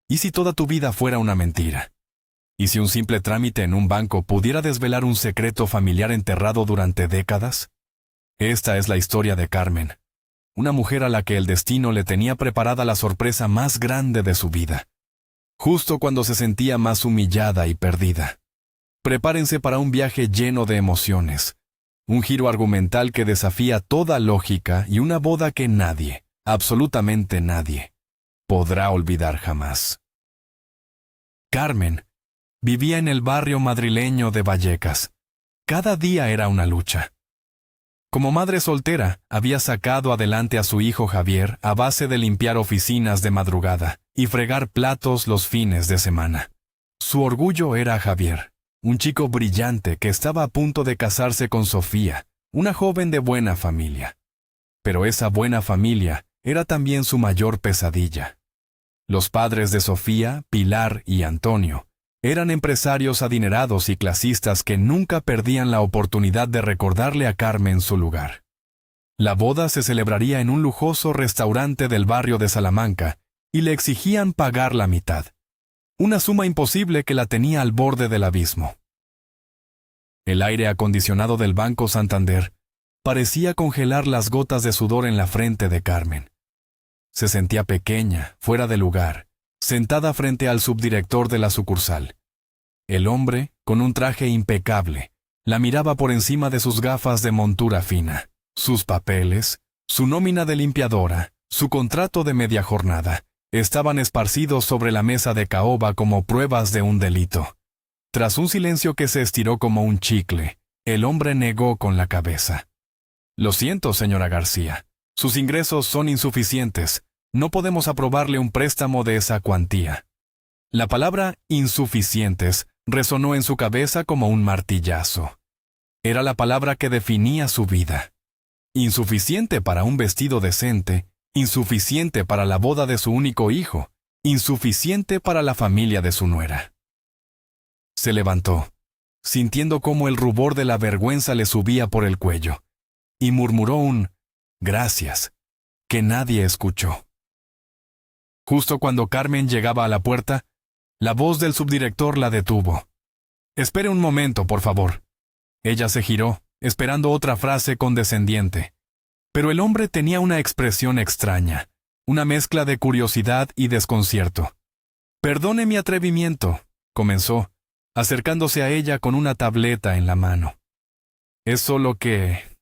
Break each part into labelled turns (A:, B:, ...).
A: ¿Y si toda tu vida fuera una mentira? ¿Y si un simple trámite en un banco pudiera desvelar un secreto familiar enterrado durante décadas? Esta es la historia de Carmen, una mujer a la que el destino le tenía preparada la sorpresa más grande de su vida, justo cuando se sentía más humillada y perdida. Prepárense para un viaje lleno de emociones, un giro argumental que desafía toda lógica y una boda que nadie, absolutamente nadie, podrá olvidar jamás. Carmen vivía en el barrio madrileño de Vallecas. Cada día era una lucha. Como madre soltera, había sacado adelante a su hijo Javier a base de limpiar oficinas de madrugada y fregar platos los fines de semana. Su orgullo era Javier, un chico brillante que estaba a punto de casarse con Sofía, una joven de buena familia. Pero esa buena familia era también su mayor pesadilla. Los padres de Sofía, Pilar y Antonio, eran empresarios adinerados y clasistas que nunca perdían la oportunidad de recordarle a Carmen su lugar. La boda se celebraría en un lujoso restaurante del barrio de Salamanca y le exigían pagar la mitad, una suma imposible que la tenía al borde del abismo. El aire acondicionado del Banco Santander parecía congelar las gotas de sudor en la frente de Carmen. Se sentía pequeña, fuera de lugar, sentada frente al subdirector de la sucursal. El hombre, con un traje impecable, la miraba por encima de sus gafas de montura fina, sus papeles, su nómina de limpiadora, su contrato de media jornada, estaban esparcidos sobre la mesa de caoba como pruebas de un delito. Tras un silencio que se estiró como un chicle, el hombre negó con la cabeza. Lo siento, señora García. Sus ingresos son insuficientes. No podemos aprobarle un préstamo de esa cuantía. La palabra insuficientes resonó en su cabeza como un martillazo. Era la palabra que definía su vida. Insuficiente para un vestido decente, insuficiente para la boda de su único hijo, insuficiente para la familia de su nuera. Se levantó, sintiendo cómo el rubor de la vergüenza le subía por el cuello, y murmuró un «gracias», que nadie escuchó. Justo cuando Carmen llegaba a la puerta, la voz del subdirector la detuvo. «Espere un momento, por favor». Ella se giró, esperando otra frase condescendiente. Pero el hombre tenía una expresión extraña, una mezcla de curiosidad y desconcierto. «Perdone mi atrevimiento», comenzó, acercándose a ella con una tableta en la mano. «Es solo que...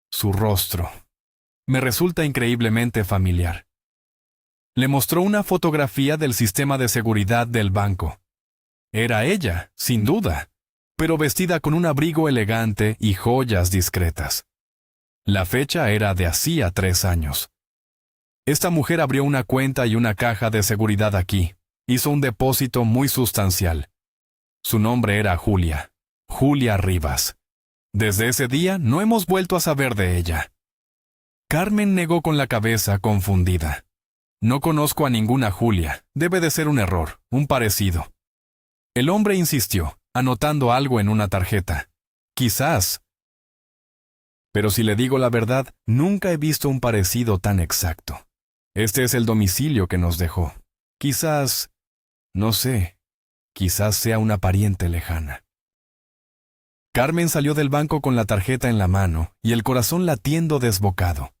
A: su rostro me resulta increíblemente familiar». Le mostró una fotografía del sistema de seguridad del banco. Era ella, sin duda, pero vestida con un abrigo elegante y joyas discretas. La fecha era de hacía 3 años. Esta mujer abrió una cuenta y una caja de seguridad aquí. Hizo un depósito muy sustancial. Su nombre era Julia, Julia Rivas. Desde ese día no hemos vuelto a saber de ella. Carmen negó con la cabeza, confundida. «No conozco a ninguna Julia. Debe de ser un error, un parecido». El hombre insistió, anotando algo en una tarjeta. «Quizás». Pero si le digo la verdad, nunca he visto un parecido tan exacto. Este es el domicilio que nos dejó. Quizás, no sé, quizás sea una pariente lejana. Carmen salió del banco con la tarjeta en la mano y el corazón latiendo desbocado.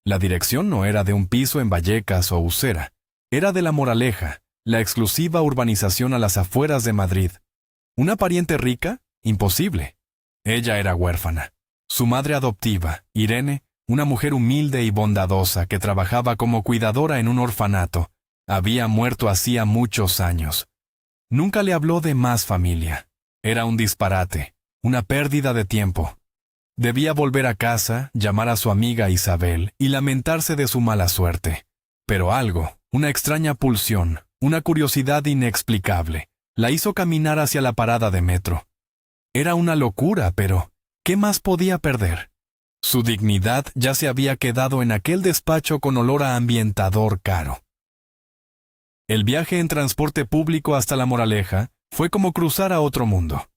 A: La dirección no era de un piso en Vallecas o Usera, era de La Moraleja, la exclusiva urbanización a las afueras de Madrid. ¿Una pariente rica? Imposible. Ella era huérfana. Su madre adoptiva, Irene, una mujer humilde y bondadosa que trabajaba como cuidadora en un orfanato, había muerto hacía muchos años. Nunca le habló de más familia. Era un disparate, una pérdida de tiempo. Debía volver a casa, llamar a su amiga Isabel y lamentarse de su mala suerte. Pero algo, una extraña pulsión, una curiosidad inexplicable, la hizo caminar hacia la parada de metro. Era una locura, pero ¿qué más podía perder? Su dignidad ya se había quedado en aquel despacho con olor a ambientador caro. El viaje en transporte público hasta La Moraleja fue como cruzar a otro mundo.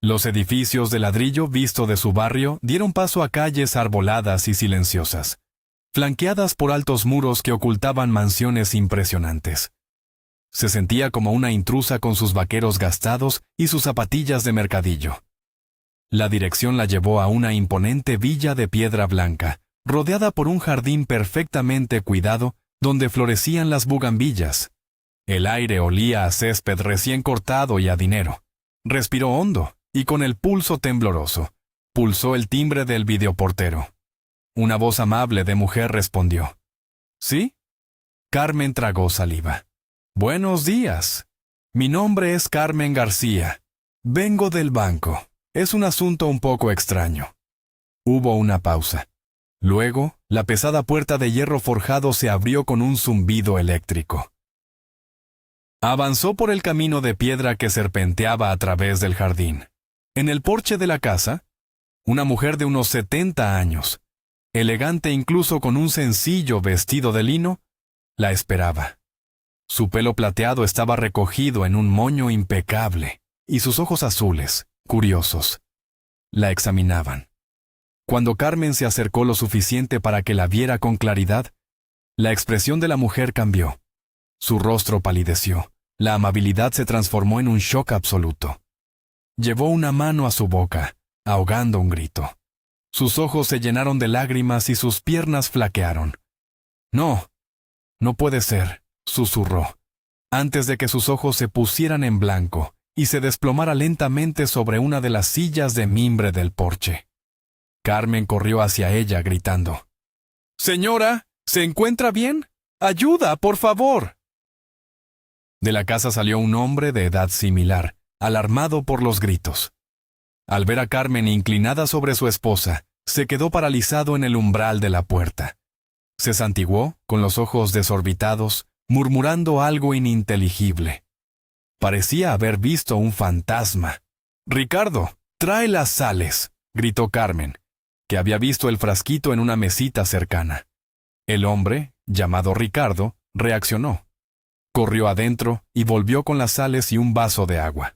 A: Los edificios de ladrillo visto de su barrio dieron paso a calles arboladas y silenciosas, flanqueadas por altos muros que ocultaban mansiones impresionantes. Se sentía como una intrusa con sus vaqueros gastados y sus zapatillas de mercadillo. La dirección la llevó a una imponente villa de piedra blanca, rodeada por un jardín perfectamente cuidado donde florecían las bugambillas. El aire olía a césped recién cortado y a dinero. Respiró hondo y con el pulso tembloroso, pulsó el timbre del videoportero. Una voz amable de mujer respondió. ¿Sí? Carmen tragó saliva. Buenos días. Mi nombre es Carmen García. Vengo del banco. Es un asunto un poco extraño. Hubo una pausa. Luego, la pesada puerta de hierro forjado se abrió con un zumbido eléctrico. Avanzó por el camino de piedra que serpenteaba a través del jardín. En el porche de la casa, una mujer de unos 70 años, elegante incluso con un sencillo vestido de lino, la esperaba. Su pelo plateado estaba recogido en un moño impecable, y sus ojos azules, curiosos, la examinaban. Cuando Carmen se acercó lo suficiente para que la viera con claridad, la expresión de la mujer cambió. Su rostro palideció. La amabilidad se transformó en un shock absoluto. Llevó una mano a su boca, ahogando un grito. Sus ojos se llenaron de lágrimas y sus piernas flaquearon. No, no puede ser, susurró, antes de que sus ojos se pusieran en blanco y se desplomara lentamente sobre una de las sillas de mimbre del porche. Carmen corrió hacia ella gritando. «Señora, ¿se encuentra bien? ¡Ayuda, por favor!». De la casa salió un hombre de edad similar, alarmado por los gritos. Al ver a Carmen inclinada sobre su esposa, se quedó paralizado en el umbral de la puerta. Se santiguó, con los ojos desorbitados, murmurando algo ininteligible. Parecía haber visto un fantasma. «Ricardo, trae las sales», gritó Carmen, que había visto el frasquito en una mesita cercana. El hombre, llamado Ricardo, reaccionó. Corrió adentro y volvió con las sales y un vaso de agua.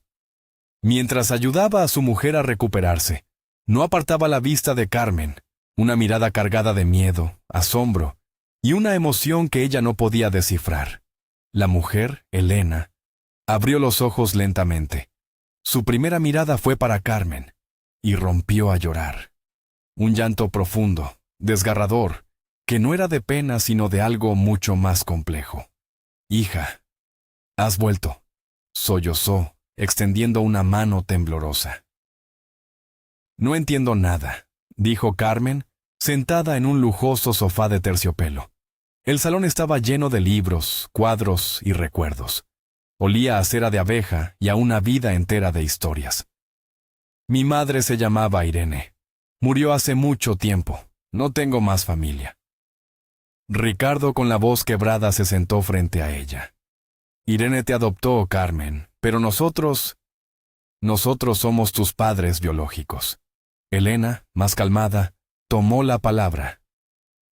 A: Mientras ayudaba a su mujer a recuperarse, no apartaba la vista de Carmen, una mirada cargada de miedo, asombro y una emoción que ella no podía descifrar. La mujer, Elena, abrió los ojos lentamente. Su primera mirada fue para Carmen y rompió a llorar. Un llanto profundo, desgarrador, que no era de pena sino de algo mucho más complejo. «Hija, has vuelto», sollozó, extendiendo una mano temblorosa. «No entiendo nada», dijo Carmen, sentada en un lujoso sofá de terciopelo. El salón estaba lleno de libros, cuadros y recuerdos. Olía a cera de abeja y a una vida entera de historias. «Mi madre se llamaba Irene. Murió hace mucho tiempo. No tengo más familia». Ricardo, con la voz quebrada, se sentó frente a ella. «Irene te adoptó, Carmen, pero nosotros somos tus padres biológicos». Elena, más calmada, tomó la palabra.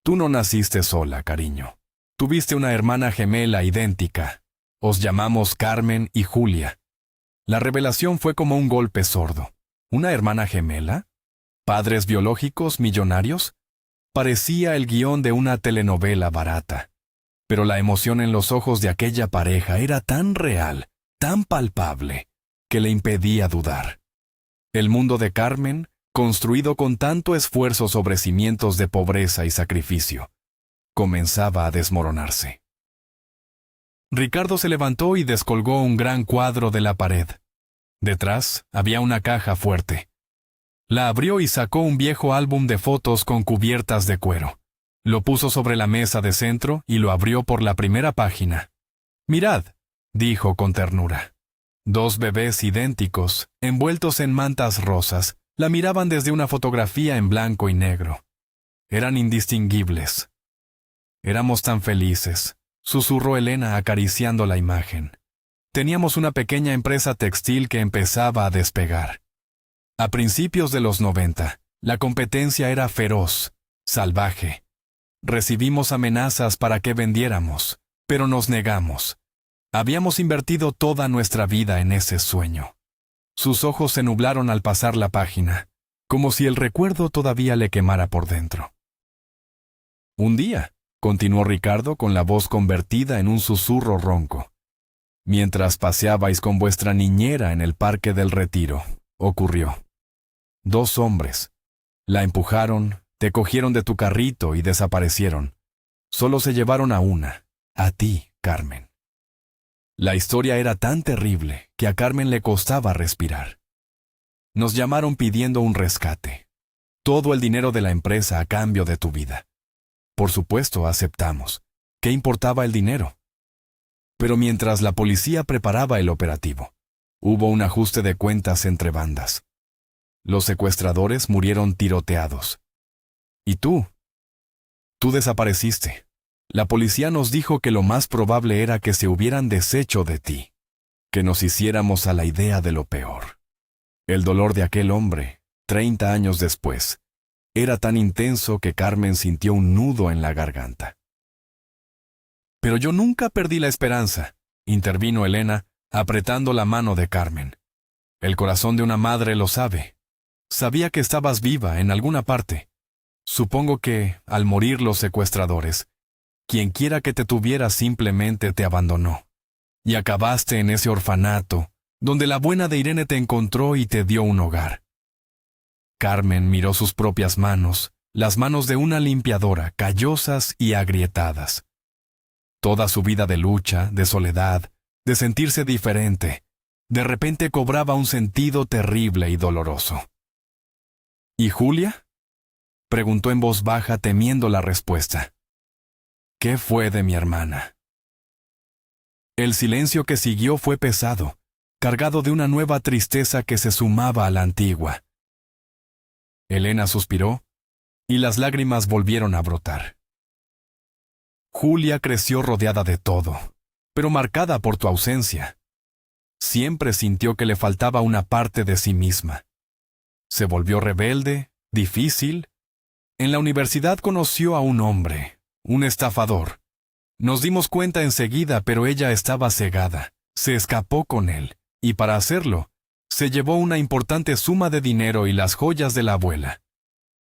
A: «Tú no naciste sola, cariño. Tuviste una hermana gemela idéntica. Os llamamos Carmen y Julia». La revelación fue como un golpe sordo. ¿Una hermana gemela? ¿Padres biológicos millonarios? Parecía el guión de una telenovela barata. Pero la emoción en los ojos de aquella pareja era tan real, tan palpable, que le impedía dudar. El mundo de Carmen, construido con tanto esfuerzo sobre cimientos de pobreza y sacrificio, comenzaba a desmoronarse. Ricardo se levantó y descolgó un gran cuadro de la pared. Detrás había una caja fuerte. La abrió y sacó un viejo álbum de fotos con cubiertas de cuero. Lo puso sobre la mesa de centro y lo abrió por la primera página. «Mirad», dijo con ternura. 2 bebés idénticos, envueltos en mantas rosas, la miraban desde una fotografía en blanco y negro. Eran indistinguibles. «Éramos tan felices», susurró Elena acariciando la imagen. «Teníamos una pequeña empresa textil que empezaba a despegar. A principios de los 90, la competencia era feroz, salvaje. Recibimos amenazas para que vendiéramos, pero nos negamos. Habíamos invertido toda nuestra vida en ese sueño». Sus ojos se nublaron al pasar la página, como si el recuerdo todavía le quemara por dentro. «Un día», continuó Ricardo con la voz convertida en un susurro ronco, Mientras paseabais con vuestra niñera en el Parque del Retiro, ocurrió. 2 hombres. La empujaron, te cogieron de tu carrito y desaparecieron. Solo se llevaron a una, a ti, Carmen. La historia era tan terrible que a Carmen le costaba respirar. Nos llamaron pidiendo un rescate. Todo el dinero de la empresa a cambio de tu vida. Por supuesto, aceptamos. ¿Qué importaba el dinero? Pero mientras la policía preparaba el operativo, hubo un ajuste de cuentas entre bandas. Los secuestradores murieron tiroteados. ¿Y tú? Tú desapareciste. La policía nos dijo que lo más probable era que se hubieran deshecho de ti, que nos hiciéramos a la idea de lo peor. El dolor de aquel hombre, 30 años después, era tan intenso que Carmen sintió un nudo en la garganta. Pero yo nunca perdí la esperanza, intervino Elena, apretando la mano de Carmen. El corazón de una madre lo sabe. Sabía que estabas viva en alguna parte. Supongo que, al morir los secuestradores, quienquiera que te tuviera simplemente te abandonó. Y acabaste en ese orfanato, donde la buena de Irene te encontró y te dio un hogar. Carmen miró sus propias manos, las manos de una limpiadora, callosas y agrietadas. Toda su vida de lucha, de soledad, de sentirse diferente, de repente cobraba un sentido terrible y doloroso. ¿Y Julia?, preguntó en voz baja, temiendo la respuesta. ¿Qué fue de mi hermana? El silencio que siguió fue pesado, cargado de una nueva tristeza que se sumaba a la antigua. Elena suspiró, y las lágrimas volvieron a brotar. Julia creció rodeada de todo, pero marcada por tu ausencia. Siempre sintió que le faltaba una parte de sí misma. Se volvió rebelde, difícil. En la universidad conoció a un hombre, un estafador. Nos dimos cuenta enseguida, pero ella estaba cegada. Se escapó con él, y para hacerlo, se llevó una importante suma de dinero y las joyas de la abuela.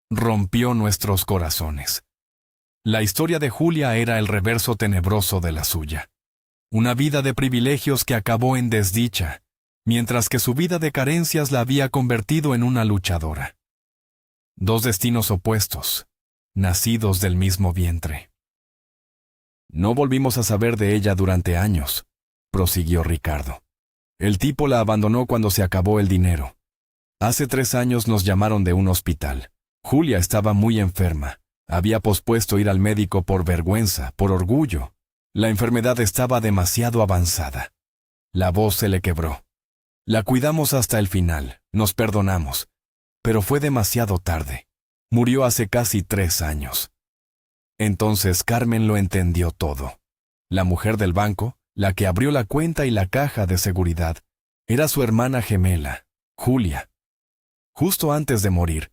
A: Rompió nuestros corazones. La historia de Julia era el reverso tenebroso de la suya. Una vida de privilegios que acabó en desdicha, mientras que su vida de carencias la había convertido en una luchadora. 2 destinos opuestos, nacidos del mismo vientre. No volvimos a saber de ella durante años, prosiguió Ricardo. El tipo la abandonó cuando se acabó el dinero. Hace 3 años nos llamaron de un hospital. Julia estaba muy enferma. Había pospuesto ir al médico por vergüenza, por orgullo. La enfermedad estaba demasiado avanzada. La voz se le quebró. La cuidamos hasta el final, nos perdonamos. Pero fue demasiado tarde. Murió hace casi 3 años. Entonces Carmen lo entendió todo. La mujer del banco, la que abrió la cuenta y la caja de seguridad, era su hermana gemela, Julia. Justo antes de morir,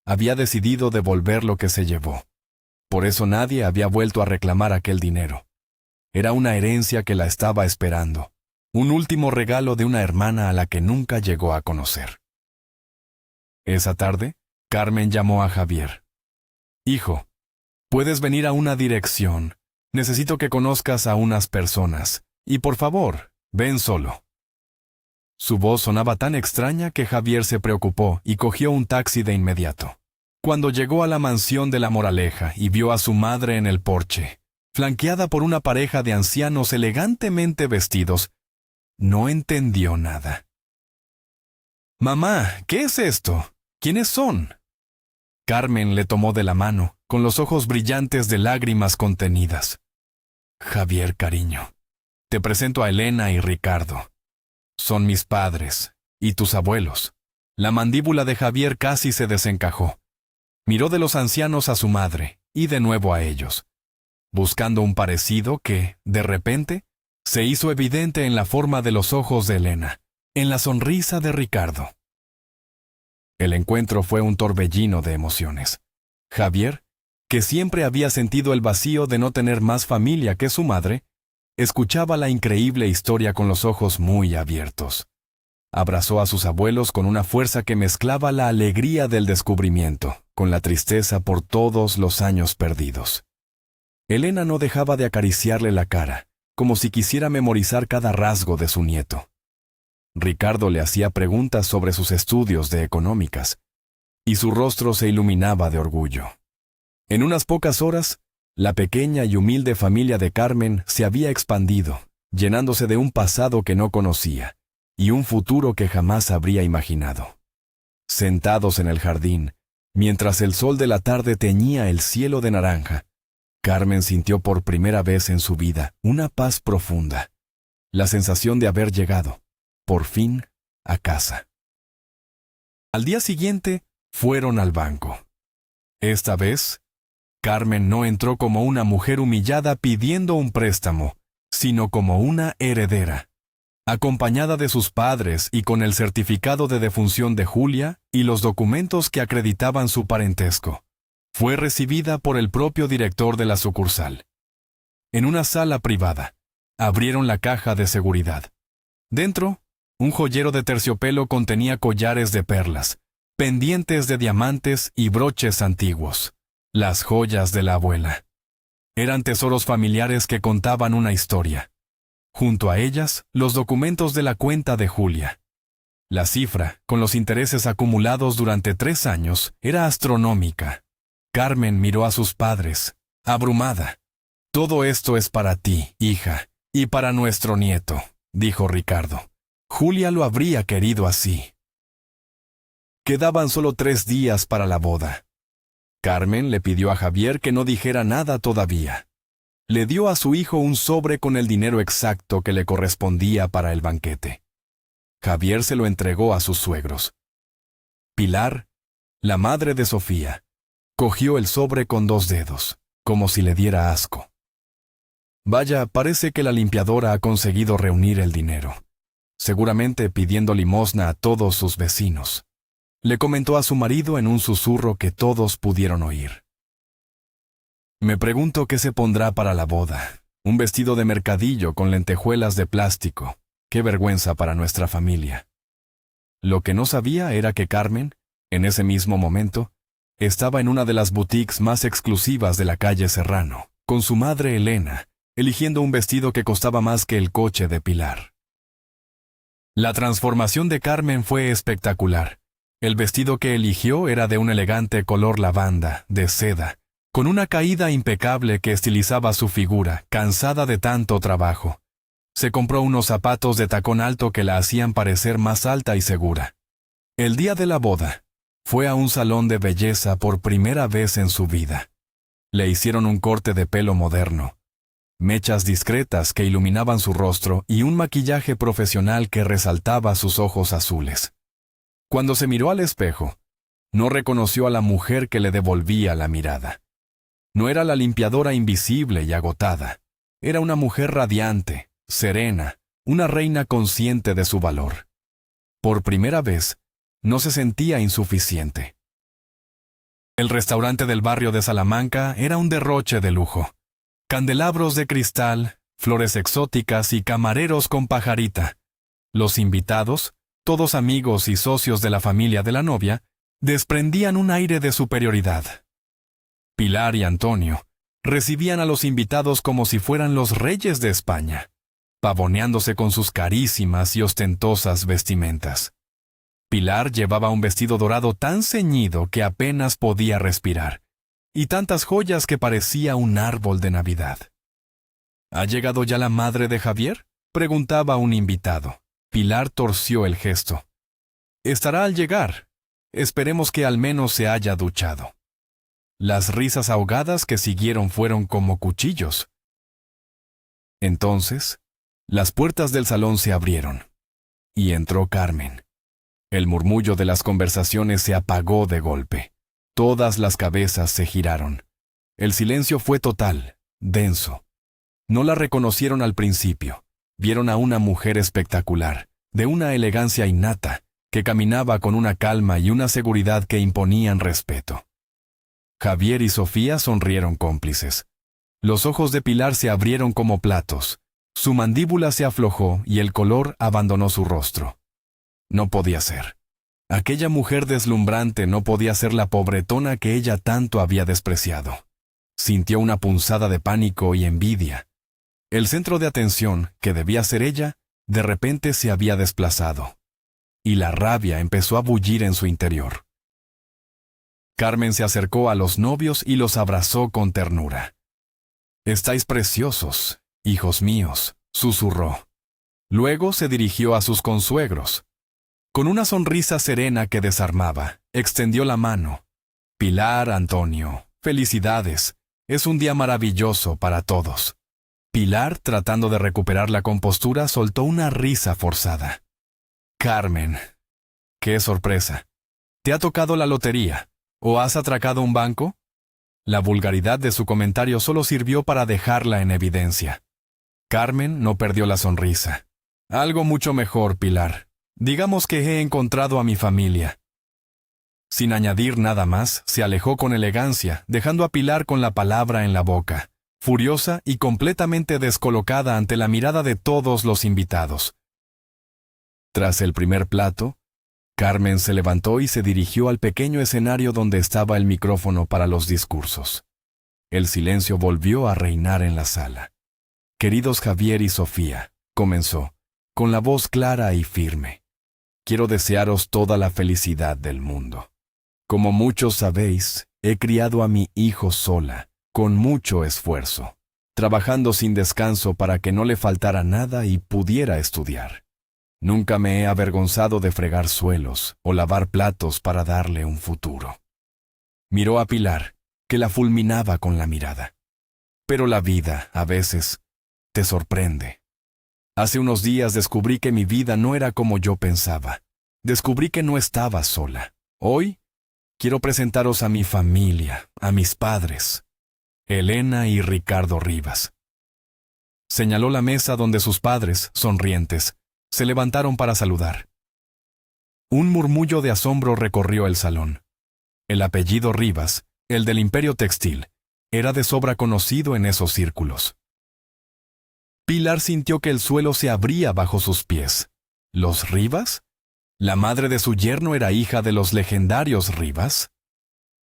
A: había decidido devolver lo que se llevó. Por eso nadie había vuelto a reclamar aquel dinero. Era una herencia que la estaba esperando, un último regalo de una hermana a la que nunca llegó a conocer. Esa tarde, Carmen llamó a Javier. Hijo, puedes venir a una dirección. Necesito que conozcas a unas personas. Y por favor, ven solo. Su voz sonaba tan extraña que Javier se preocupó y cogió un taxi de inmediato. Cuando llegó a la mansión de La Moraleja y vio a su madre en el porche, flanqueada por una pareja de ancianos elegantemente vestidos, no entendió nada. «Mamá, ¿qué es esto? ¿Quiénes son?» Carmen le tomó de la mano, con los ojos brillantes de lágrimas contenidas. «Javier, cariño, te presento a Elena y Ricardo. Son mis padres, y tus abuelos». La mandíbula de Javier casi se desencajó. Miró de los ancianos a su madre, y de nuevo a ellos, buscando un parecido que, de repente, se hizo evidente en la forma de los ojos de Elena, en la sonrisa de Ricardo. El encuentro fue un torbellino de emociones. Javier, que siempre había sentido el vacío de no tener más familia que su madre, escuchaba la increíble historia con los ojos muy abiertos. Abrazó a sus abuelos con una fuerza que mezclaba la alegría del descubrimiento con la tristeza por todos los años perdidos. Elena no dejaba de acariciarle la cara, como si quisiera memorizar cada rasgo de su nieto. Ricardo le hacía preguntas sobre sus estudios de económicas, y su rostro se iluminaba de orgullo. En unas pocas horas, la pequeña y humilde familia de Carmen se había expandido, llenándose de un pasado que no conocía y un futuro que jamás habría imaginado. Sentados en el jardín, mientras el sol de la tarde teñía el cielo de naranja, Carmen sintió por primera vez en su vida una paz profunda, la sensación de haber llegado, por fin, a casa. Al día siguiente, fueron al banco. Esta vez, Carmen no entró como una mujer humillada pidiendo un préstamo, sino como una heredera, acompañada de sus padres y con el certificado de defunción de Julia y los documentos que acreditaban su parentesco. Fue recibida por el propio director de la sucursal. En una sala privada, abrieron la caja de seguridad. Dentro, un joyero de terciopelo contenía collares de perlas, pendientes de diamantes y broches antiguos, las joyas de la abuela. Eran tesoros familiares que contaban una historia. Junto a ellas, los documentos de la cuenta de Julia. La cifra, con los intereses acumulados durante 3 años, era astronómica. Carmen miró a sus padres, abrumada. «Todo esto es para ti, hija, y para nuestro nieto», dijo Ricardo. «Julia lo habría querido así». Quedaban solo 3 días para la boda. Carmen le pidió a Javier que no dijera nada todavía. Le dio a su hijo un sobre con el dinero exacto que le correspondía para el banquete. Javier se lo entregó a sus suegros. Pilar, la madre de Sofía, cogió el sobre con 2 dedos, como si le diera asco. «Vaya, parece que la limpiadora ha conseguido reunir el dinero, seguramente pidiendo limosna a todos sus vecinos», le comentó a su marido en un susurro que todos pudieron oír. «Me pregunto qué se pondrá para la boda. Un vestido de mercadillo con lentejuelas de plástico. Qué vergüenza para nuestra familia». Lo que no sabía era que Carmen, en ese mismo momento, estaba en una de las boutiques más exclusivas de la calle Serrano, con su madre Elena, eligiendo un vestido que costaba más que el coche de Pilar. La transformación de Carmen fue espectacular. El vestido que eligió era de un elegante color lavanda, de seda, con una caída impecable que estilizaba su figura, cansada de tanto trabajo. Se compró unos zapatos de tacón alto que la hacían parecer más alta y segura. El día de la boda, fue a un salón de belleza por primera vez en su vida. Le hicieron un corte de pelo moderno, mechas discretas que iluminaban su rostro y un maquillaje profesional que resaltaba sus ojos azules. Cuando se miró al espejo, no reconoció a la mujer que le devolvía la mirada. No era la limpiadora invisible y agotada. Era una mujer radiante, serena, una reina consciente de su valor. Por primera vez, no se sentía insuficiente. El restaurante del barrio de Salamanca era un derroche de lujo. Candelabros de cristal, flores exóticas y camareros con pajarita. Los invitados, todos amigos y socios de la familia de la novia, desprendían un aire de superioridad. Pilar y Antonio recibían a los invitados como si fueran los reyes de España, pavoneándose con sus carísimas y ostentosas vestimentas. Pilar llevaba un vestido dorado tan ceñido que apenas podía respirar, y tantas joyas que parecía un árbol de Navidad. ¿Ha llegado ya la madre de Javier?, preguntaba un invitado. Pilar torció el gesto. «Estará al llegar. Esperemos que al menos se haya duchado». Las risas ahogadas que siguieron fueron como cuchillos. Entonces, las puertas del salón se abrieron, y entró Carmen. El murmullo de las conversaciones se apagó de golpe. Todas las cabezas se giraron. El silencio fue total, denso. No la reconocieron al principio. Vieron a una mujer espectacular, de una elegancia innata, que caminaba con una calma y una seguridad que imponían respeto. Javier y Sofía sonrieron cómplices. Los ojos de Pilar se abrieron como platos. Su mandíbula se aflojó y el color abandonó su rostro. No podía ser. Aquella mujer deslumbrante no podía ser la pobretona que ella tanto había despreciado. Sintió una punzada de pánico y envidia. El centro de atención, que debía ser ella, de repente se había desplazado, y la rabia empezó a bullir en su interior. Carmen se acercó a los novios y los abrazó con ternura. «Estáis preciosos, hijos míos», susurró. Luego se dirigió a sus consuegros. Con una sonrisa serena que desarmaba, extendió la mano. «Pilar, Antonio, felicidades. Es un día maravilloso para todos». Pilar, tratando de recuperar la compostura, soltó una risa forzada. «Carmen, qué sorpresa. ¿Te ha tocado la lotería? ¿O has atracado un banco?» La vulgaridad de su comentario solo sirvió para dejarla en evidencia. Carmen no perdió la sonrisa. «Algo mucho mejor, Pilar. Digamos que he encontrado a mi familia». Sin añadir nada más, se alejó con elegancia, dejando a Pilar con la palabra en la boca, furiosa y completamente descolocada ante la mirada de todos los invitados. Tras el primer plato, Carmen se levantó y se dirigió al pequeño escenario donde estaba el micrófono para los discursos. El silencio volvió a reinar en la sala. «Queridos Javier y Sofía», comenzó, con la voz clara y firme, «quiero desearos toda la felicidad del mundo. Como muchos sabéis, he criado a mi hijo sola, con mucho esfuerzo, trabajando sin descanso para que no le faltara nada y pudiera estudiar. Nunca me he avergonzado de fregar suelos o lavar platos para darle un futuro». Miró a Pilar, que la fulminaba con la mirada. «Pero la vida, a veces, te sorprende. Hace unos días descubrí que mi vida no era como yo pensaba. Descubrí que no estaba sola. Hoy, quiero presentaros a mi familia, a mis padres, Elena y Ricardo Rivas». Señaló la mesa donde sus padres, sonrientes, se levantaron para saludar. Un murmullo de asombro recorrió el salón. El apellido Rivas, el del Imperio Textil, era de sobra conocido en esos círculos. Pilar sintió que el suelo se abría bajo sus pies. ¿Los Rivas? ¿La madre de su yerno era hija de los legendarios Rivas?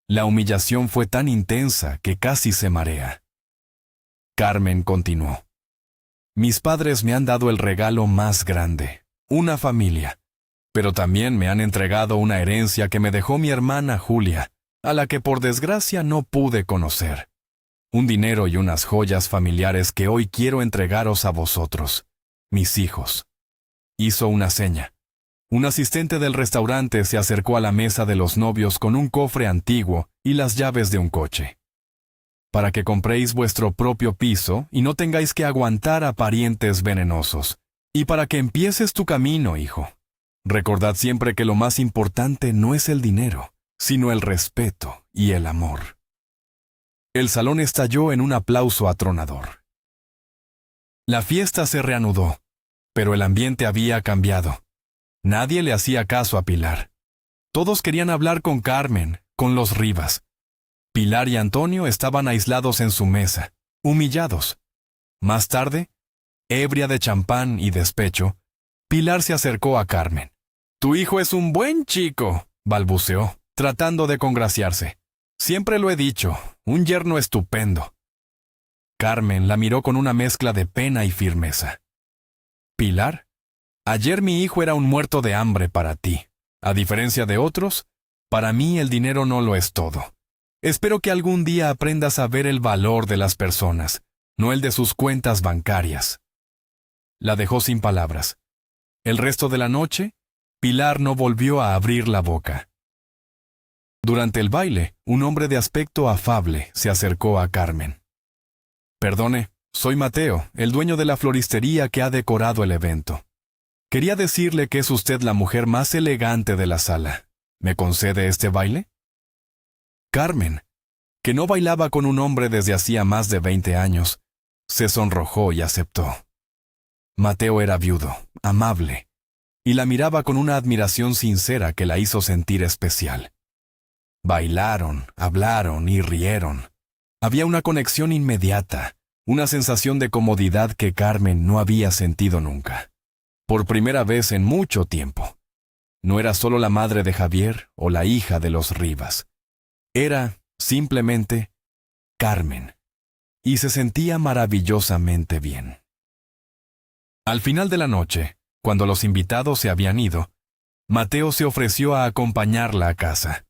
A: La humillación fue tan intensa que casi se marea. Carmen continuó. «Mis padres me han dado el regalo más grande, una familia, pero también me han entregado una herencia que me dejó mi hermana Julia, a la que por desgracia no pude conocer. Un dinero y unas joyas familiares que hoy quiero entregaros a vosotros, mis hijos». Hizo una seña. Un asistente del restaurante se acercó a la mesa de los novios con un cofre antiguo y las llaves de un coche. «Para que compréis vuestro propio piso y no tengáis que aguantar a parientes venenosos. Y para que empieces tu camino, hijo. Recordad siempre que lo más importante no es el dinero, sino el respeto y el amor». El salón estalló en un aplauso atronador. La fiesta se reanudó, pero el ambiente había cambiado. Nadie le hacía caso a Pilar. Todos querían hablar con Carmen, con los Rivas. Pilar y Antonio estaban aislados en su mesa, humillados. Más tarde, ebria de champán y despecho, Pilar se acercó a Carmen. «Tu hijo es un buen chico», balbuceó, tratando de congraciarse. «Siempre lo he dicho, un yerno estupendo». Carmen la miró con una mezcla de pena y firmeza. «Pilar, ayer mi hijo era un muerto de hambre para ti. A diferencia de otros, para mí el dinero no lo es todo. Espero que algún día aprendas a ver el valor de las personas, no el de sus cuentas bancarias». La dejó sin palabras. El resto de la noche, Pilar no volvió a abrir la boca. Durante el baile, un hombre de aspecto afable se acercó a Carmen. «Perdone, soy Mateo, el dueño de la floristería que ha decorado el evento. Quería decirle que es usted la mujer más elegante de la sala. ¿Me concede este baile?». Carmen, que no bailaba con un hombre desde hacía más de 20 años, se sonrojó y aceptó. Mateo era viudo, amable, y la miraba con una admiración sincera que la hizo sentir especial. Bailaron, hablaron y rieron. Había una conexión inmediata, una sensación de comodidad que Carmen no había sentido nunca. Por primera vez en mucho tiempo. No era solo la madre de Javier o la hija de los Rivas. Era, simplemente, Carmen. y se sentía maravillosamente bien. Al final de la noche, cuando los invitados se habían ido, Mateo se ofreció a acompañarla a casa.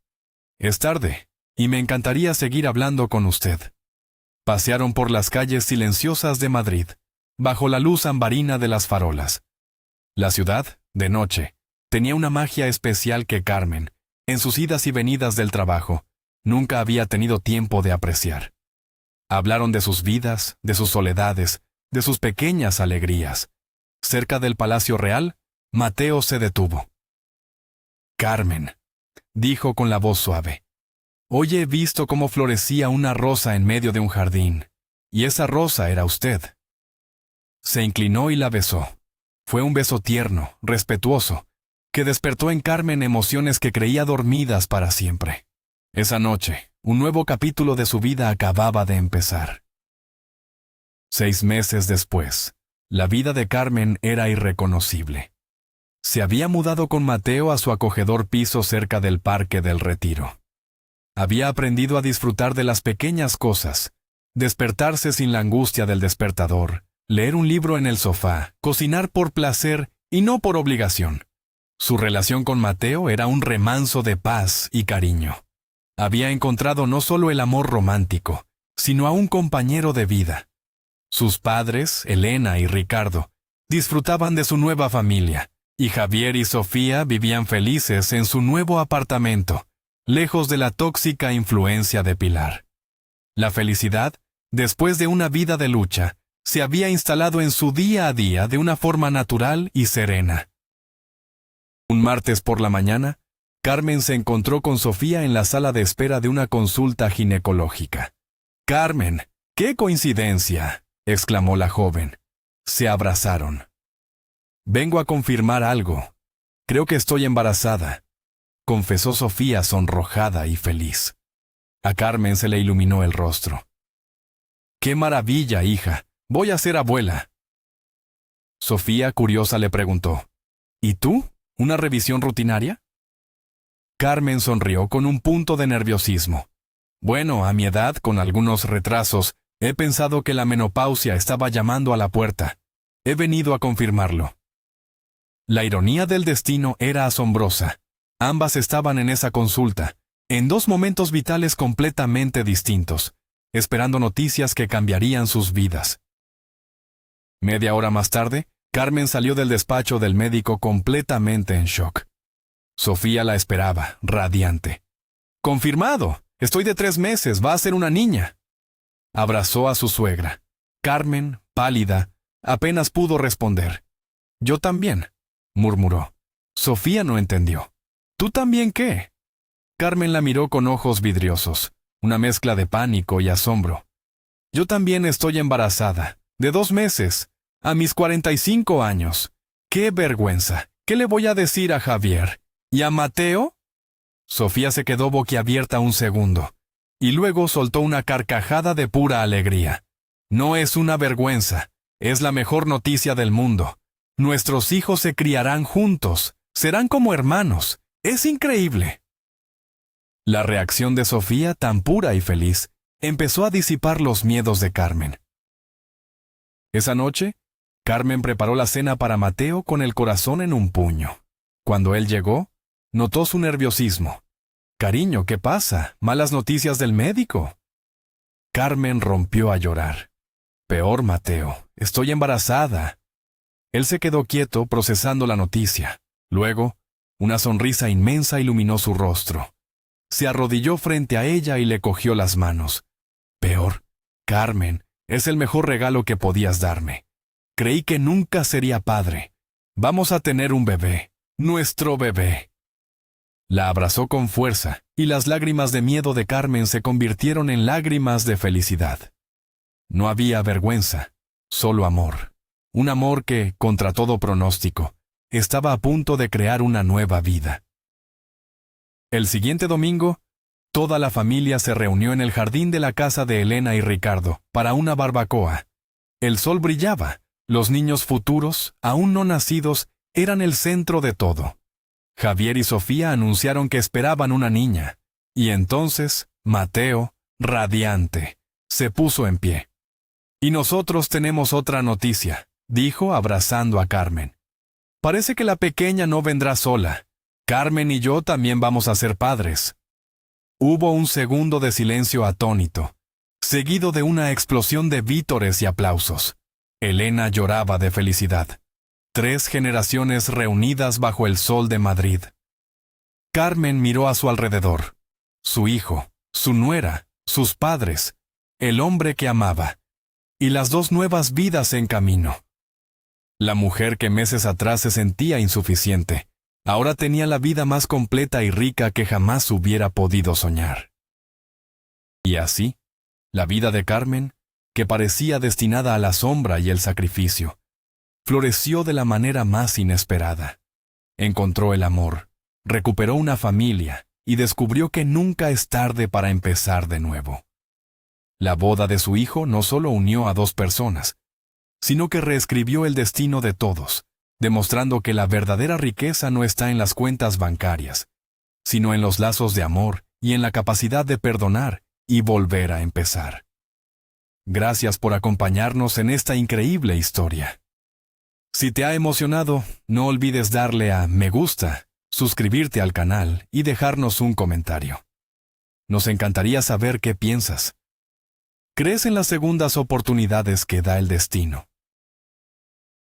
A: «Es tarde, y me encantaría seguir hablando con usted». Pasearon por las calles silenciosas de Madrid, bajo la luz ambarina de las farolas. La ciudad, de noche, tenía una magia especial que Carmen, en sus idas y venidas del trabajo, nunca había tenido tiempo de apreciar. Hablaron de sus vidas, de sus soledades, de sus pequeñas alegrías. Cerca del Palacio Real, Mateo se detuvo. «Carmen», dijo con la voz suave, «hoy he visto cómo florecía una rosa en medio de un jardín, y esa rosa era usted». Se inclinó y la besó. Fue un beso tierno, respetuoso, que despertó en Carmen emociones que creía dormidas para siempre. Esa noche, un nuevo capítulo de su vida acababa de empezar. 6 meses después, la vida de Carmen era irreconocible. Se había mudado con Mateo a su acogedor piso cerca del Parque del Retiro. Había aprendido a disfrutar de las pequeñas cosas, despertarse sin la angustia del despertador, leer un libro en el sofá, cocinar por placer y no por obligación. Su relación con Mateo era un remanso de paz y cariño. Había encontrado no solo el amor romántico, sino a un compañero de vida. Sus padres, Elena y Ricardo, disfrutaban de su nueva familia, y Javier y Sofía vivían felices en su nuevo apartamento, lejos de la tóxica influencia de Pilar. La felicidad, después de una vida de lucha, se había instalado en su día a día de una forma natural y serena. Un martes por la mañana, Carmen se encontró con Sofía en la sala de espera de una consulta ginecológica. «Carmen, ¡qué coincidencia!», exclamó la joven. Se abrazaron. «Vengo a confirmar algo. Creo que estoy embarazada», confesó Sofía sonrojada y feliz. A Carmen se le iluminó el rostro. «¡Qué maravilla, hija! Voy a ser abuela». Sofía, curiosa, le preguntó, «¿Y tú? ¿Una revisión rutinaria?». Carmen sonrió con un punto de nerviosismo. «Bueno, a mi edad, con algunos retrasos, he pensado que la menopausia estaba llamando a la puerta. He venido a confirmarlo». La ironía del destino era asombrosa. Ambas estaban en esa consulta, en 2 momentos vitales completamente distintos, esperando noticias que cambiarían sus vidas. Media hora más tarde, Carmen salió del despacho del médico completamente en shock. Sofía la esperaba, radiante. «¡Confirmado! Estoy de 3 meses, va a ser una niña». Abrazó a su suegra. Carmen, pálida, apenas pudo responder. «Yo también», murmuró. Sofía no entendió. «¿Tú también qué?». Carmen la miró con ojos vidriosos, una mezcla de pánico y asombro. «Yo también estoy embarazada, de 2 meses, a mis 45 años. ¡Qué vergüenza! ¿Qué le voy a decir a Javier? ¿Y a Mateo?». Sofía se quedó boquiabierta un segundo, y luego soltó una carcajada de pura alegría. «No es una vergüenza, es la mejor noticia del mundo. Nuestros hijos se criarán juntos, serán como hermanos. Es increíble». La reacción de Sofía, tan pura y feliz, empezó a disipar los miedos de Carmen. Esa noche, Carmen preparó la cena para Mateo con el corazón en un puño. Cuando él llegó, notó su nerviosismo. «Cariño, ¿qué pasa? ¿Malas noticias del médico?». Carmen rompió a llorar. «Peor, Mateo, estoy embarazada». Él se quedó quieto procesando la noticia. Luego, una sonrisa inmensa iluminó su rostro. Se arrodilló frente a ella y le cogió las manos. «Peor, Carmen, es el mejor regalo que podías darme. Creí que nunca sería padre. Vamos a tener un bebé, nuestro bebé». La abrazó con fuerza, y las lágrimas de miedo de Carmen se convirtieron en lágrimas de felicidad. No había vergüenza, solo amor. Un amor que, contra todo pronóstico, estaba a punto de crear una nueva vida. El siguiente domingo, toda la familia se reunió en el jardín de la casa de Elena y Ricardo para una barbacoa. El sol brillaba, los niños futuros, aún no nacidos, eran el centro de todo. Javier y Sofía anunciaron que esperaban una niña, y entonces Mateo, radiante, se puso en pie. Y nosotros tenemos otra noticia, dijo abrazando a Carmen. Parece que la pequeña no vendrá sola. Carmen y yo también vamos a ser padres. Hubo un segundo de silencio atónito, seguido de una explosión de vítores y aplausos. Elena lloraba de felicidad. 3 generaciones reunidas bajo el sol de Madrid. Carmen miró a su alrededor. Su hijo, su nuera, sus padres, el hombre que amaba, y las 2 nuevas vidas en camino. La mujer que meses atrás se sentía insuficiente, ahora tenía la vida más completa y rica que jamás hubiera podido soñar. Y así, la vida de Carmen, que parecía destinada a la sombra y el sacrificio, floreció de la manera más inesperada. Encontró el amor, recuperó una familia y descubrió que nunca es tarde para empezar de nuevo. La boda de su hijo no solo unió a 2 personas, sino que reescribió el destino de todos, demostrando que la verdadera riqueza no está en las cuentas bancarias, sino en los lazos de amor y en la capacidad de perdonar y volver a empezar. Gracias por acompañarnos en esta increíble historia. Si te ha emocionado, no olvides darle a me gusta, suscribirte al canal y dejarnos un comentario. Nos encantaría saber qué piensas. ¿Crees en las segundas oportunidades que da el destino?